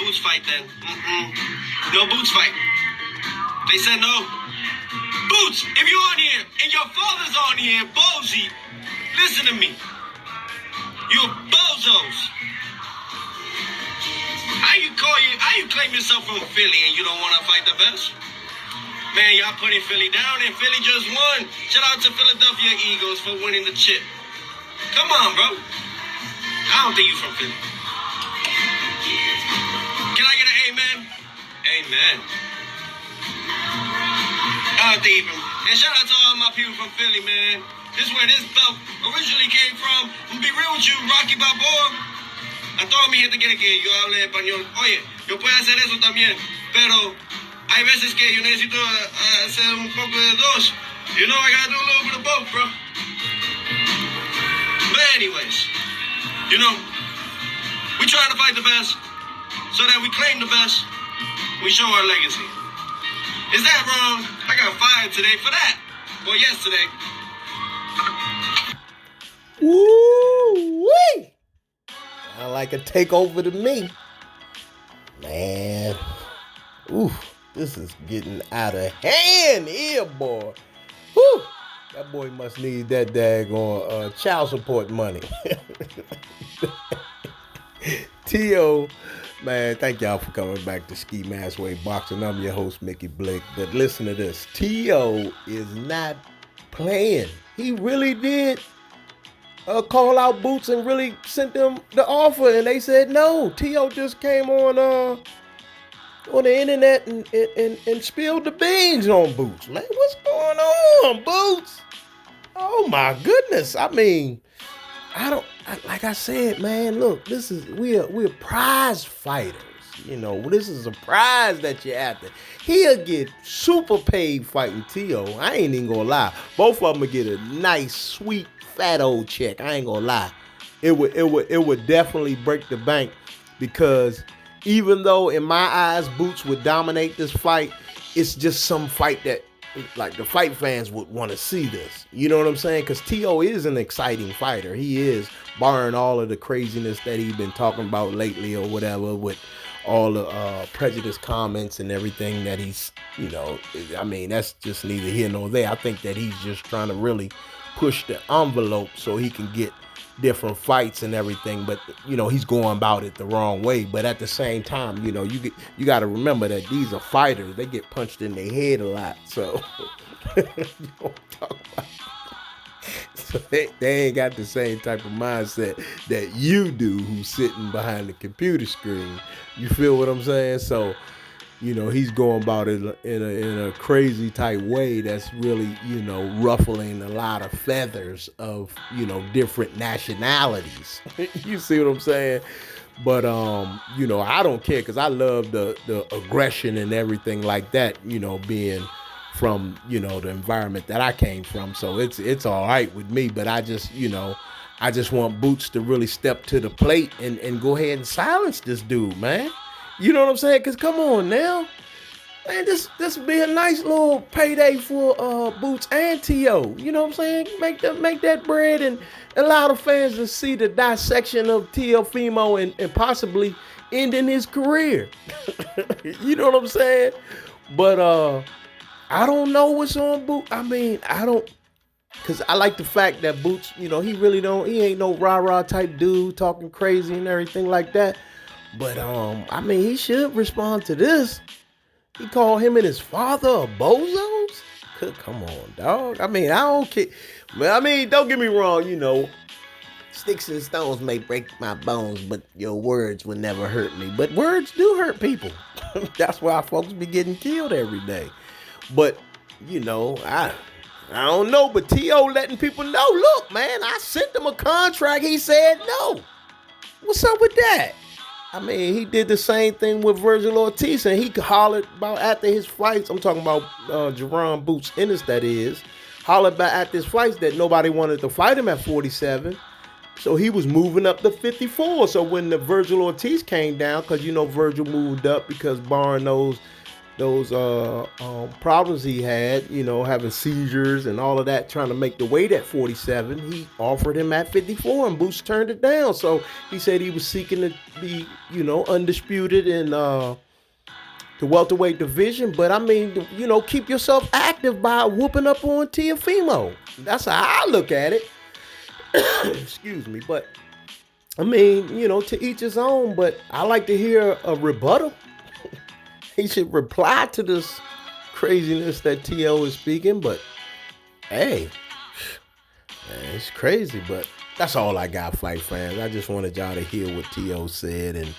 Boots fight then. No Boots fight. They said no. Boots, if you're on here and your father's on here, Bozy, listen to me. You bozos. How you claim yourself from Philly and you don't want to fight the best? Man, y'all putting Philly down and Philly just won. Shout out to Philadelphia Eagles for winning the chip. Come on, bro. I don't think you from Philly. Can I get an amen? Amen. I don't think even. And shout out to all my people from Philly, man. This is where this belt originally came from. I'm gonna be real with you, Rocky Balboa. A toda mi gente quiere que yo hable español. Oye, yo puedo hacer eso también, pero hay veces que yo necesito hacer un poco de dos. You know, I gotta do a little bit of both, bro. But anyways, you know, we try to fight the best so that we claim the best. We show our legacy. Is that wrong? I got fired today for that. Well, yesterday. Woo-wee! Sound like a takeover to me. Man. Ooh, this is getting out of hand here, boy. Whew. That boy must need that daggone child support money. T.O., man, thank y'all for coming back to Ski Mask Way Boxing. I'm your host, MikiBlik. But listen to this. T.O. is not playing. He really did call out Boots and really sent them the offer, and they said no. T.O. just came on the internet and spilled the beans on Boots. Man, what's going on, Boots? Oh my goodness. I mean, like I said, man, look, we're prize fighters. You know, this is a prize that you're after. He'll get super paid fighting T.O. I ain't even gonna lie. Both of them will get a nice, sweet, fat old check. I ain't gonna lie. It would definitely break the bank, because even though in my eyes Boots would dominate this fight, it's just some fight that, like, the fight fans would want to see this. You know what I'm saying? Because T.O. is an exciting fighter. He is, barring all of the craziness that he's been talking about lately or whatever, with all the prejudice comments and everything that he's, you know, I mean, that's just neither here nor there. I think that he's just trying to really push the envelope so he can get different fights and everything, but you know, he's going about it the wrong way. But at the same time, you know, you got to remember that these are fighters. They get punched in their head a lot, so you don't talk about it. So they ain't got the same type of mindset that you do, who's sitting behind the computer screen. You feel what I'm saying? So, you know, he's going about it in a crazy type way that's really, you know, ruffling a lot of feathers of, you know, different nationalities. You see what I'm saying? But, you know, I don't care, because I love the aggression and everything like that, you know, being from, you know, the environment that I came from. So it's all right with me. But I just, you know, I just want Boots to really step to the plate and go ahead and silence this dude, man. You know what I'm saying? Because come on now. Man, this would be a nice little payday for Boots and T.O. You know what I'm saying? Make that bread and allow the fans to see the dissection of Teofimo and possibly ending his career. You know what I'm saying? But I don't know what's on Boots. I mean, I don't, because I like the fact that Boots, you know, he ain't no rah-rah type dude talking crazy and everything like that. But, I mean, he should respond to this. He called him and his father bozos? Come on, dog. I mean, I don't care. I mean, don't get me wrong, you know, sticks and stones may break my bones, but your words will never hurt me. But words do hurt people. That's why folks be getting killed every day. But, you know, I don't know, but T.O. letting people know, look, man, I sent him a contract. He said no. What's up with that? I mean, he did the same thing with Virgil Ortiz, and he hollered about after his fights. I'm talking about Jerron Boots Ennis, that is. Hollered about after his fights that nobody wanted to fight him at 47. So he was moving up to 54. So when the Virgil Ortiz came down, because, you know, Virgil moved up because barring those problems he had, having seizures and all of that, trying to make the weight at 47. He offered him at 54, and Boots turned it down. So he said he was seeking to be, undisputed in the welterweight division. But I mean, keep yourself active by whooping up on Teofimo. That's how I look at it. Excuse me. But I mean, to each his own. But I like to hear a rebuttal. He should reply to this craziness that T.O. is speaking. But hey, man, it's crazy. But that's all I got, fight fans. I just wanted y'all to hear what T.O. said. And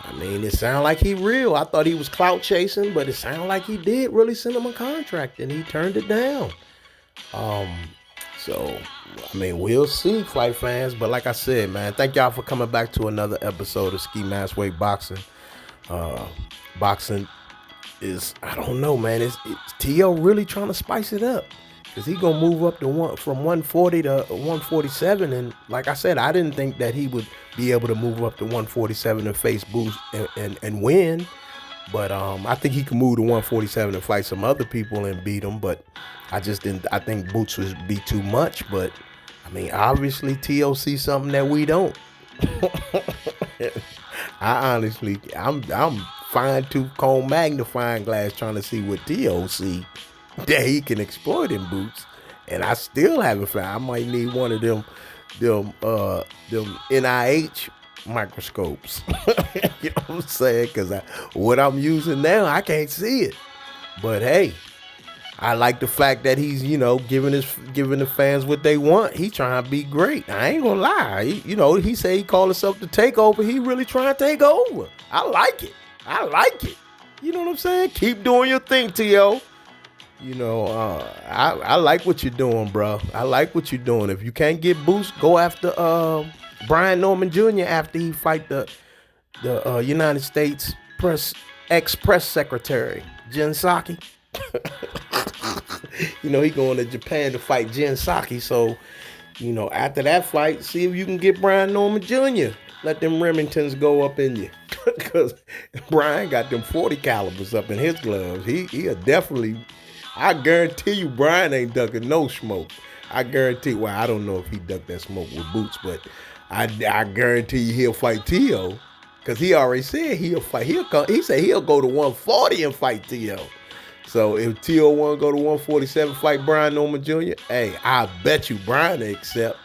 I mean, it sounded like he real. I thought he was clout chasing, but it sounded like he did really send him a contract, and he turned it down. So, I mean, we'll see, fight fans. But like I said, man, thank y'all for coming back to another episode of Ski Mask Weight Boxing. Boxing is, I don't know, man. It's T.O. really trying to spice it up, because he going to move up to from 140 to 147. And like I said, I didn't think that he would be able to move up to 147 and face Boots and win. But I think he can move to 147 and fight some other people and beat them. But I just didn't. I think Boots would be too much. But I mean, obviously T.O. sees something that we don't. I'm fine-tooth comb magnifying glass trying to see what T.O. see that he can exploit in Boots. And I still haven't found. I might need one of them NIH microscopes. You know what I'm saying? Because what I'm using now, I can't see it. But hey, I like the fact that he's, giving the fans what they want. He trying to be great. I ain't gonna lie. He say he called himself the takeover. He really trying to take over. I like it. You know what I'm saying? Keep doing your thing, T.O. I like what you're doing, bro. I like what you're doing. If you can't get Boots, go after Brian Norman Jr. after he fight the United States ex-press secretary, Jen Psaki. He going to Japan to fight Jen Psaki. So, after that fight, see if you can get Brian Norman Jr. Let them Remingtons go up in you. Because Brian got them 40 calibers up in his gloves. He'll definitely... I guarantee you Brian ain't ducking no smoke. I guarantee, well, I don't know if he ducked that smoke with Boots, but I guarantee you he'll fight T.O. Because he already said he'll fight. He said he'll go to 140 and fight T.O. So if T.O. want to go to 147, fight Brian Norman Jr., hey, I bet you Brian accept.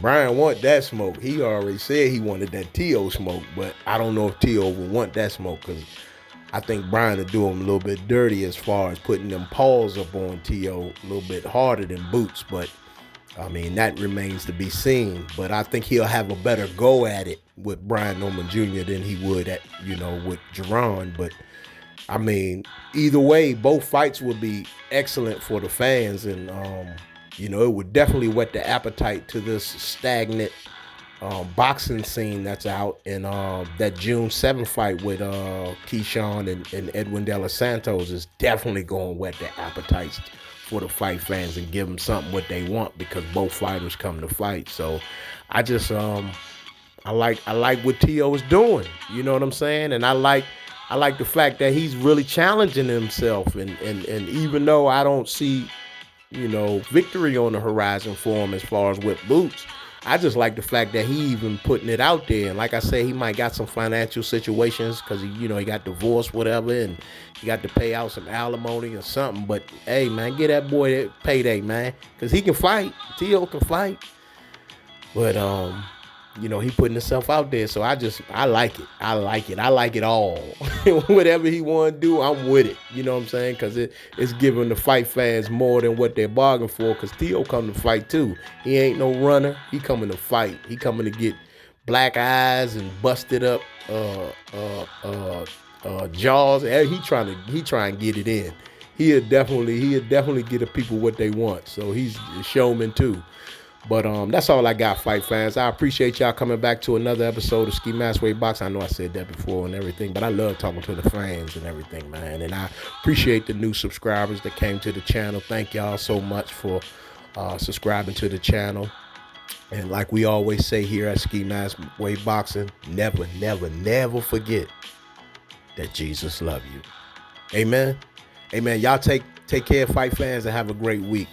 Brian want that smoke. He already said he wanted that T.O. smoke, but I don't know if T.O. will want that smoke, because I think Brian will do him a little bit dirty as far as putting them paws up on T.O. a little bit harder than Boots. But, I mean, that remains to be seen. But I think he'll have a better go at it with Brian Norman Jr. than he would at, with Jerron. But, I mean, either way, both fights would be excellent for the fans. And, it would definitely whet the appetite to this stagnant boxing scene that's out. And that June 7th fight with Keyshawn and Edwin De Los Santos is definitely going to whet the appetites for the fight fans and give them something what they want, because both fighters come to fight. So I just I like what T.O. is doing. You know what I'm saying? And I like the fact that he's really challenging himself. And even though I don't see victory on the horizon for him as far as with Boots, I just like the fact that he even putting it out there. And like I say, he might got some financial situations because he got divorced, whatever, and he got to pay out some alimony or something. But hey, man, get that boy that payday, man, because he can fight. T.O. can fight. But he putting himself out there, so I like it. I like it all. Whatever he want to do, I'm with it. You know what I'm saying? Because it's giving the fight fans more than what they're bargaining for. Because T.O. come to fight too. He ain't no runner. He coming to fight. He coming to get black eyes and busted up jaws. He trying to get it in. He'll definitely get the people what they want. So he's a showman too. But that's all I got, fight fans. I appreciate y'all coming back to another episode of Ski Mask Weight Box. I know I said that before and everything, but I love talking to the fans and everything, man. And I appreciate the new subscribers that came to the channel. Thank y'all so much for subscribing to the channel. And like we always say here at Ski Mask Weight Boxing, never, never, never forget that Jesus loves you. Amen. Amen. Y'all take care, fight fans, and have a great week.